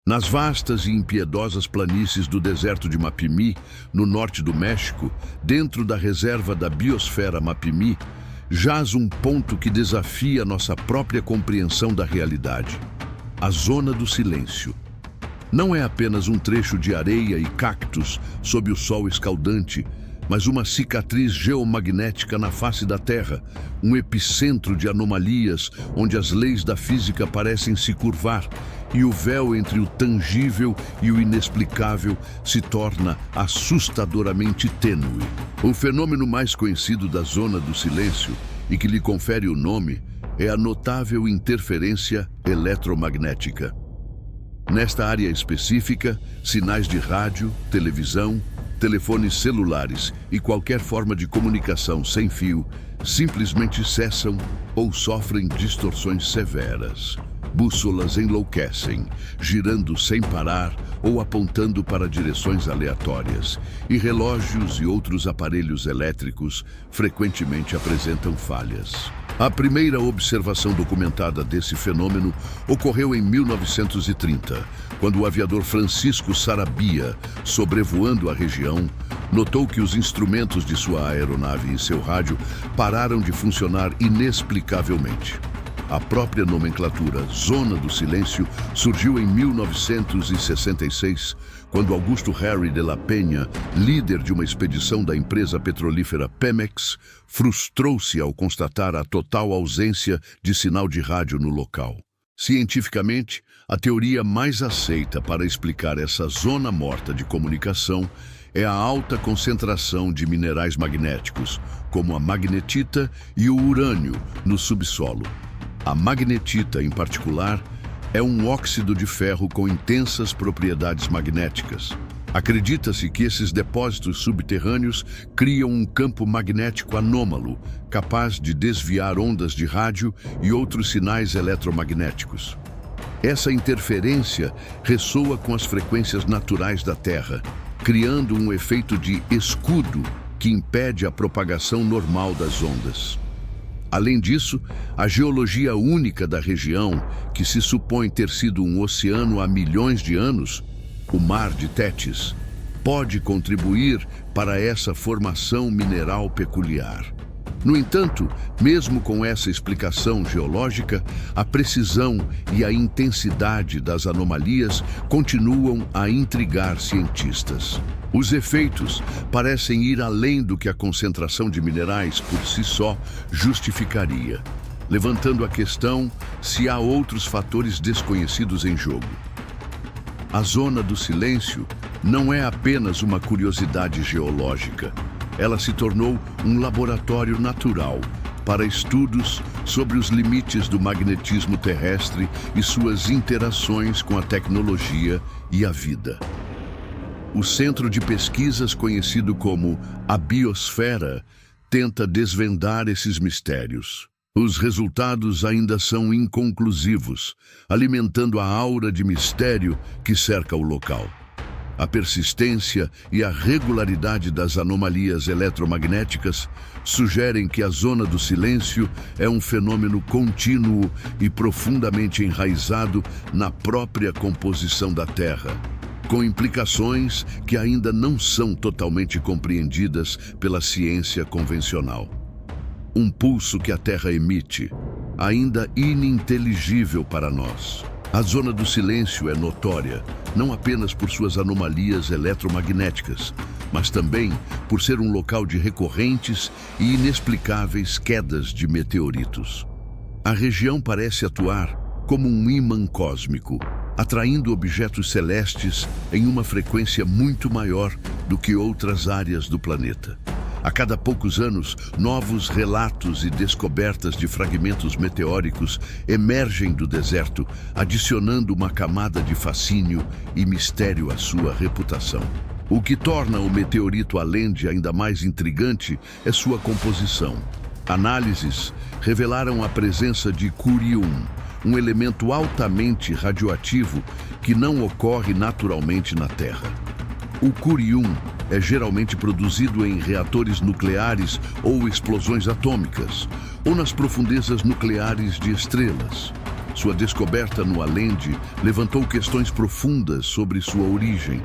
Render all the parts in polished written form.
Nas vastas e impiedosas planícies do deserto de Mapimí, no norte do México, dentro da reserva da biosfera Mapimí, jaz um ponto que desafia nossa própria compreensão da realidade: a Zona do Silêncio. Não é apenas um trecho de areia e cactos sob o sol escaldante, mas uma cicatriz geomagnética na face da Terra, um epicentro de anomalias onde as leis da física parecem se curvar e o véu entre o tangível e o inexplicável se torna assustadoramente tênue. O fenômeno mais conhecido da Zona do Silêncio, e que lhe confere o nome, é a notável interferência eletromagnética. Nesta área específica, sinais de rádio, televisão, telefones celulares e qualquer forma de comunicação sem fio simplesmente cessam ou sofrem distorções severas. Bússolas enlouquecem, girando sem parar ou apontando para direções aleatórias, e relógios e outros aparelhos elétricos frequentemente apresentam falhas. A primeira observação documentada desse fenômeno ocorreu em 1930, quando o aviador Francisco Sarabia, sobrevoando a região, notou que os instrumentos de sua aeronave e seu rádio pararam de funcionar inexplicavelmente. A própria nomenclatura Zona do Silêncio surgiu em 1966, quando Augusto Harry de la Peña, líder de uma expedição da empresa petrolífera Pemex, frustrou-se ao constatar a total ausência de sinal de rádio no local. Cientificamente, a teoria mais aceita para explicar essa zona morta de comunicação é a alta concentração de minerais magnéticos, como a magnetita e o urânio, no subsolo. A magnetita, em particular, é um óxido de ferro com intensas propriedades magnéticas. Acredita-se que esses depósitos subterrâneos criam um campo magnético anômalo, capaz de desviar ondas de rádio e outros sinais eletromagnéticos. Essa interferência ressoa com as frequências naturais da Terra, criando um efeito de escudo que impede a propagação normal das ondas. Além disso, a geologia única da região, que se supõe ter sido um oceano há milhões de anos, o Mar de Tétis, pode contribuir para essa formação mineral peculiar. No entanto, mesmo com essa explicação geológica, a precisão e a intensidade das anomalias continuam a intrigar cientistas. Os efeitos parecem ir além do que a concentração de minerais por si só justificaria, levantando a questão se há outros fatores desconhecidos em jogo. A Zona do Silêncio não é apenas uma curiosidade geológica. Ela se tornou um laboratório natural para estudos sobre os limites do magnetismo terrestre e suas interações com a tecnologia e a vida. O centro de pesquisas conhecido como a Biosfera tenta desvendar esses mistérios. Os resultados ainda são inconclusivos, alimentando a aura de mistério que cerca o local. A persistência e a regularidade das anomalias eletromagnéticas sugerem que a Zona do Silêncio é um fenômeno contínuo e profundamente enraizado na própria composição da Terra, com implicações que ainda não são totalmente compreendidas pela ciência convencional. Um pulso que a Terra emite, ainda ininteligível para nós. A Zona do Silêncio é notória, não apenas por suas anomalias eletromagnéticas, mas também por ser um local de recorrentes e inexplicáveis quedas de meteoritos. A região parece atuar como um ímã cósmico, atraindo objetos celestes em uma frequência muito maior do que outras áreas do planeta. A cada poucos anos, novos relatos e descobertas de fragmentos meteóricos emergem do deserto, adicionando uma camada de fascínio e mistério à sua reputação. O que torna o meteorito Allende ainda mais intrigante é sua composição. Análises revelaram a presença de curium, um elemento altamente radioativo que não ocorre naturalmente na Terra. O curium é geralmente produzido em reatores nucleares ou explosões atômicas, ou nas profundezas nucleares de estrelas. Sua descoberta no Alende levantou questões profundas sobre sua origem.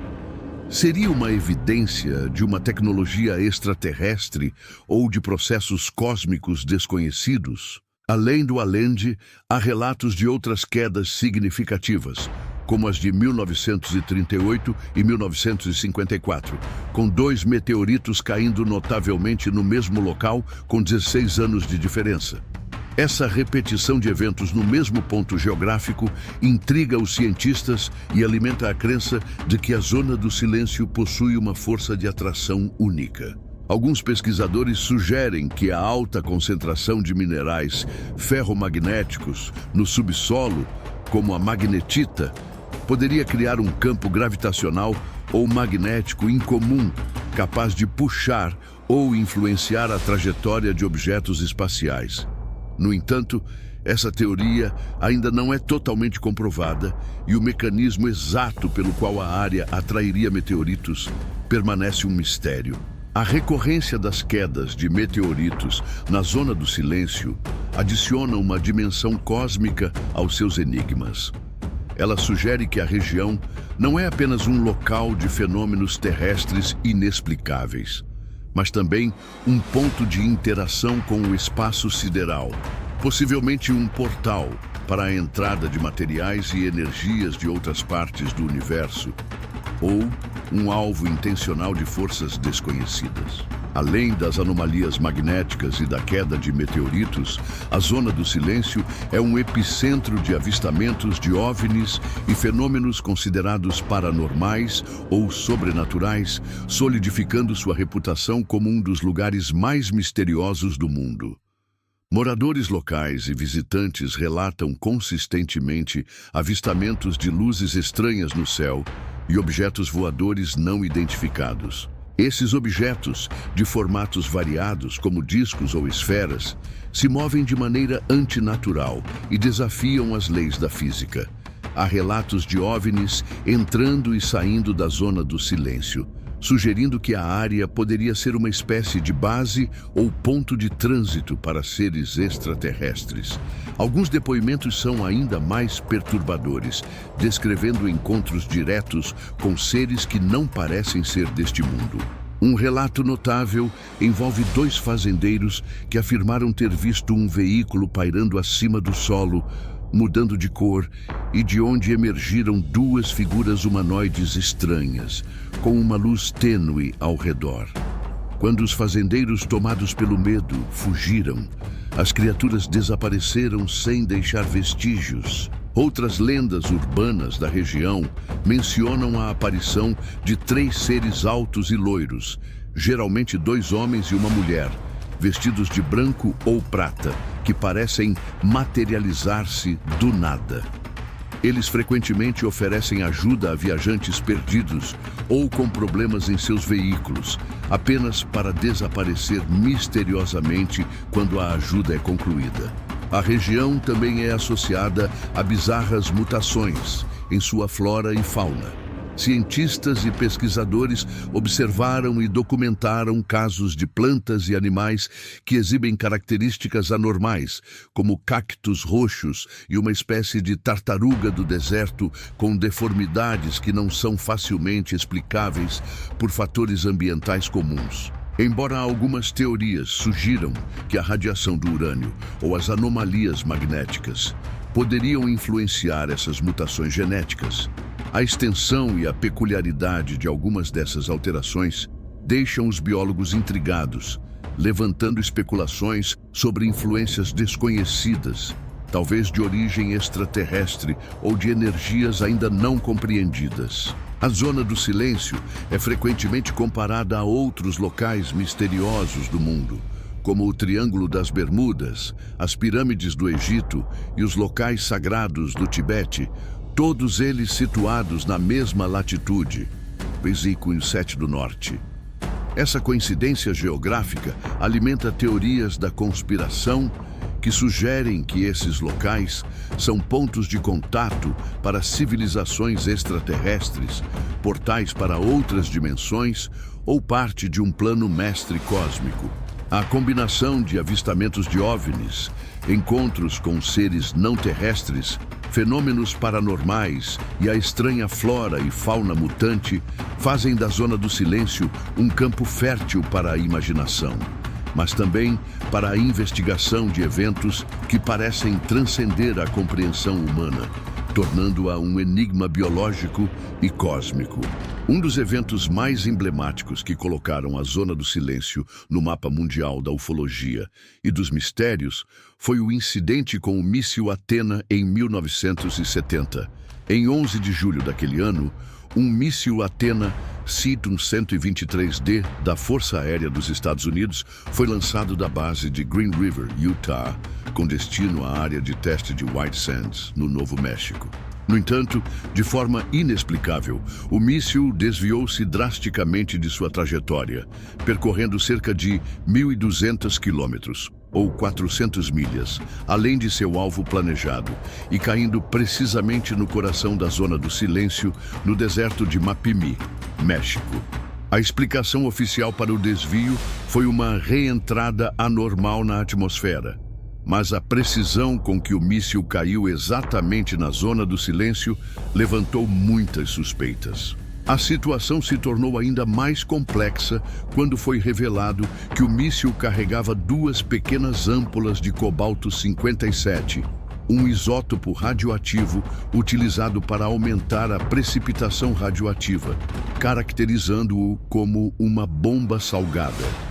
Seria uma evidência de uma tecnologia extraterrestre ou de processos cósmicos desconhecidos? Além do Alende, há relatos de outras quedas significativas, como as de 1938 e 1954, com 2 meteoritos caindo notavelmente no mesmo local com 16 anos de diferença. Essa repetição de eventos no mesmo ponto geográfico intriga os cientistas e alimenta a crença de que a Zona do Silêncio possui uma força de atração única. Alguns pesquisadores sugerem que a alta concentração de minerais ferromagnéticos no subsolo, como a magnetita, poderia criar um campo gravitacional ou magnético incomum, capaz de puxar ou influenciar a trajetória de objetos espaciais. No entanto, essa teoria ainda não é totalmente comprovada e o mecanismo exato pelo qual a área atrairia meteoritos permanece um mistério. A recorrência das quedas de meteoritos na Zona do Silêncio adiciona uma dimensão cósmica aos seus enigmas. Ela sugere que a região não é apenas um local de fenômenos terrestres inexplicáveis, mas também um ponto de interação com o espaço sideral, possivelmente um portal para a entrada de materiais e energias de outras partes do universo, ou um alvo intencional de forças desconhecidas. Além das anomalias magnéticas e da queda de meteoritos, a Zona do Silêncio é um epicentro de avistamentos de OVNIs e fenômenos considerados paranormais ou sobrenaturais, solidificando sua reputação como um dos lugares mais misteriosos do mundo. Moradores locais e visitantes relatam consistentemente avistamentos de luzes estranhas no céu e objetos voadores não identificados. Esses objetos, de formatos variados, como discos ou esferas, se movem de maneira antinatural e desafiam as leis da física. Há relatos de OVNIs entrando e saindo da Zona do Silêncio, sugerindo que a área poderia ser uma espécie de base ou ponto de trânsito para seres extraterrestres. Alguns depoimentos são ainda mais perturbadores, descrevendo encontros diretos com seres que não parecem ser deste mundo. Um relato notável envolve 2 fazendeiros que afirmaram ter visto um veículo pairando acima do solo, mudando de cor, e de onde emergiram 2 figuras humanoides estranhas, com uma luz tênue ao redor. Quando os fazendeiros, tomados pelo medo, fugiram, as criaturas desapareceram sem deixar vestígios. Outras lendas urbanas da região mencionam a aparição de 3 seres altos e loiros, geralmente 2 homens e uma mulher, vestidos de branco ou prata, que parecem materializar-se do nada. Eles frequentemente oferecem ajuda a viajantes perdidos ou com problemas em seus veículos, apenas para desaparecer misteriosamente quando a ajuda é concluída. A região também é associada a bizarras mutações em sua flora e fauna. Cientistas e pesquisadores observaram e documentaram casos de plantas e animais que exibem características anormais, como cactos roxos e uma espécie de tartaruga do deserto com deformidades que não são facilmente explicáveis por fatores ambientais comuns. Embora algumas teorias sugiram que a radiação do urânio ou as anomalias magnéticas poderiam influenciar essas mutações genéticas, a extensão e a peculiaridade de algumas dessas alterações deixam os biólogos intrigados, levantando especulações sobre influências desconhecidas, talvez de origem extraterrestre ou de energias ainda não compreendidas. A Zona do Silêncio é frequentemente comparada a outros locais misteriosos do mundo, como o Triângulo das Bermudas, as pirâmides do Egito e os locais sagrados do Tibete, todos eles situados na mesma latitude, Vesículo 7 do Norte. Essa coincidência geográfica alimenta teorias da conspiração que sugerem que esses locais são pontos de contato para civilizações extraterrestres, portais para outras dimensões ou parte de um plano mestre cósmico. A combinação de avistamentos de OVNIs, encontros com seres não terrestres, fenômenos paranormais e a estranha flora e fauna mutante fazem da Zona do Silêncio um campo fértil para a imaginação, mas também para a investigação de eventos que parecem transcender a compreensão humana, tornando-a um enigma biológico e cósmico. Um dos eventos mais emblemáticos que colocaram a Zona do Silêncio no mapa mundial da ufologia e dos mistérios foi o incidente com o míssil Athena em 1970. Em 11 de julho daquele ano, um míssil Athena Citum 123D da Força Aérea dos Estados Unidos foi lançado da base de Green River, Utah, com destino à área de teste de White Sands, no Novo México. No entanto, de forma inexplicável, o míssil desviou-se drasticamente de sua trajetória, percorrendo cerca de 1.200 quilômetros, ou 400 milhas, além de seu alvo planejado, e caindo precisamente no coração da Zona do Silêncio, no deserto de Mapimí, México. A explicação oficial para o desvio foi uma reentrada anormal na atmosfera. Mas a precisão com que o míssil caiu exatamente na Zona do Silêncio levantou muitas suspeitas. A situação se tornou ainda mais complexa quando foi revelado que o míssil carregava duas pequenas âmpulas de cobalto-57, um isótopo radioativo utilizado para aumentar a precipitação radioativa, caracterizando-o como uma bomba salgada.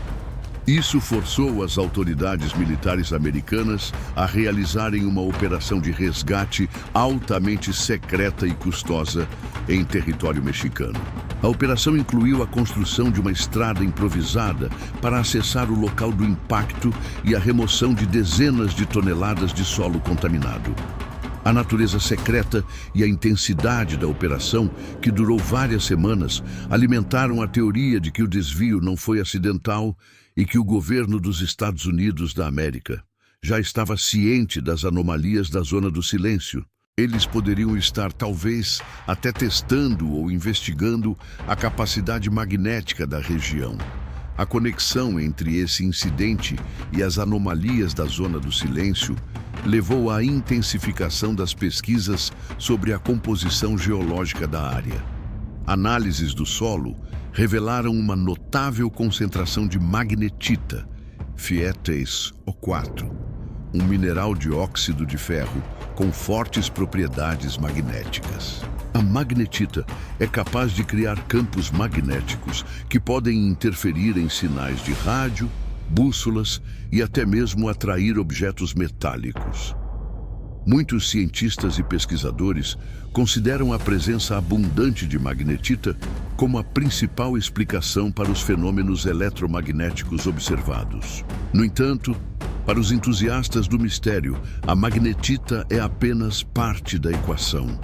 Isso forçou as autoridades militares americanas a realizarem uma operação de resgate altamente secreta e custosa em território mexicano. A operação incluiu a construção de uma estrada improvisada para acessar o local do impacto e a remoção de dezenas de toneladas de solo contaminado. A natureza secreta e a intensidade da operação, que durou várias semanas, alimentaram a teoria de que o desvio não foi acidental e que o governo dos Estados Unidos da América já estava ciente das anomalias da Zona do Silêncio. Eles poderiam estar, talvez, até testando ou investigando a capacidade magnética da região. A conexão entre esse incidente e as anomalias da Zona do Silêncio levou à intensificação das pesquisas sobre a composição geológica da área. Análises do solo revelaram uma notável concentração de magnetita, Fietes O4, um mineral de óxido de ferro com fortes propriedades magnéticas. A magnetita é capaz de criar campos magnéticos que podem interferir em sinais de rádio, bússolas e até mesmo atrair objetos metálicos. Muitos cientistas e pesquisadores consideram a presença abundante de magnetita como a principal explicação para os fenômenos eletromagnéticos observados. No entanto, para os entusiastas do mistério, a magnetita é apenas parte da equação.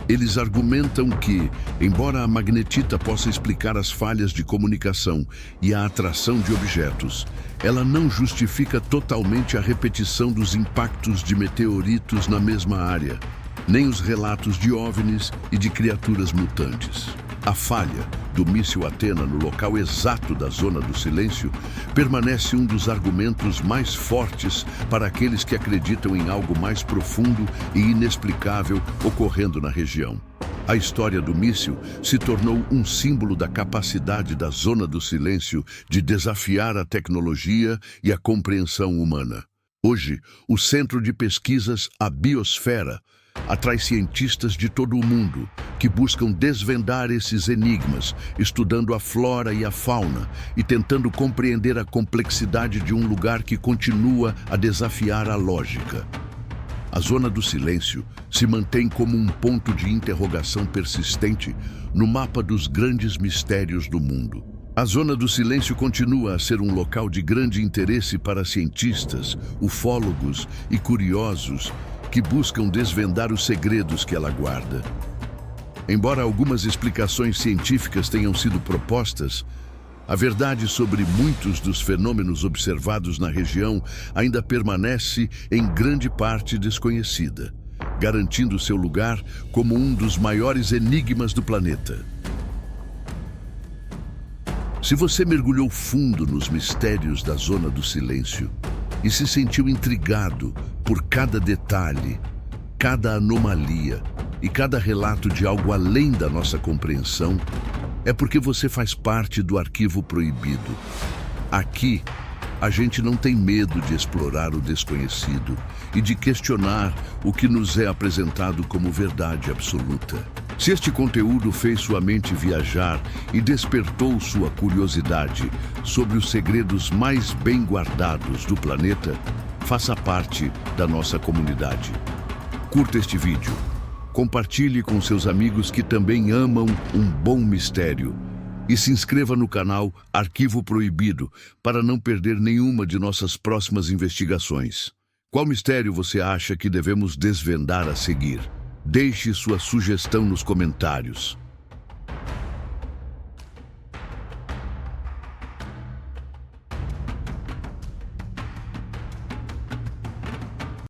Eles argumentam que, embora a magnetita possa explicar as falhas de comunicação e a atração de objetos, ela não justifica totalmente a repetição dos impactos de meteoritos na mesma área, nem os relatos de OVNIs e de criaturas mutantes. A falha do míssil Athena no local exato da Zona do Silêncio permanece um dos argumentos mais fortes para aqueles que acreditam em algo mais profundo e inexplicável ocorrendo na região. A história do míssil se tornou um símbolo da capacidade da Zona do Silêncio de desafiar a tecnologia e a compreensão humana. Hoje, o Centro de Pesquisas, a Biosfera, atrai cientistas de todo o mundo que buscam desvendar esses enigmas, estudando a flora e a fauna e tentando compreender a complexidade de um lugar que continua a desafiar a lógica. A Zona do Silêncio se mantém como um ponto de interrogação persistente no mapa dos grandes mistérios do mundo. A Zona do Silêncio continua a ser um local de grande interesse para cientistas, ufólogos e curiosos que buscam desvendar os segredos que ela guarda. Embora algumas explicações científicas tenham sido propostas, a verdade sobre muitos dos fenômenos observados na região ainda permanece em grande parte desconhecida, garantindo seu lugar como um dos maiores enigmas do planeta. Se você mergulhou fundo nos mistérios da Zona do Silêncio, e se sentiu intrigado por cada detalhe, cada anomalia e cada relato de algo além da nossa compreensão, é porque você faz parte do Arquivo Proibido. Aqui, a gente não tem medo de explorar o desconhecido e de questionar o que nos é apresentado como verdade absoluta. Se este conteúdo fez sua mente viajar e despertou sua curiosidade sobre os segredos mais bem guardados do planeta, faça parte da nossa comunidade. Curta este vídeo, compartilhe com seus amigos que também amam um bom mistério e se inscreva no canal Arquivo Proibido para não perder nenhuma de nossas próximas investigações. Qual mistério você acha que devemos desvendar a seguir? Deixe sua sugestão nos comentários.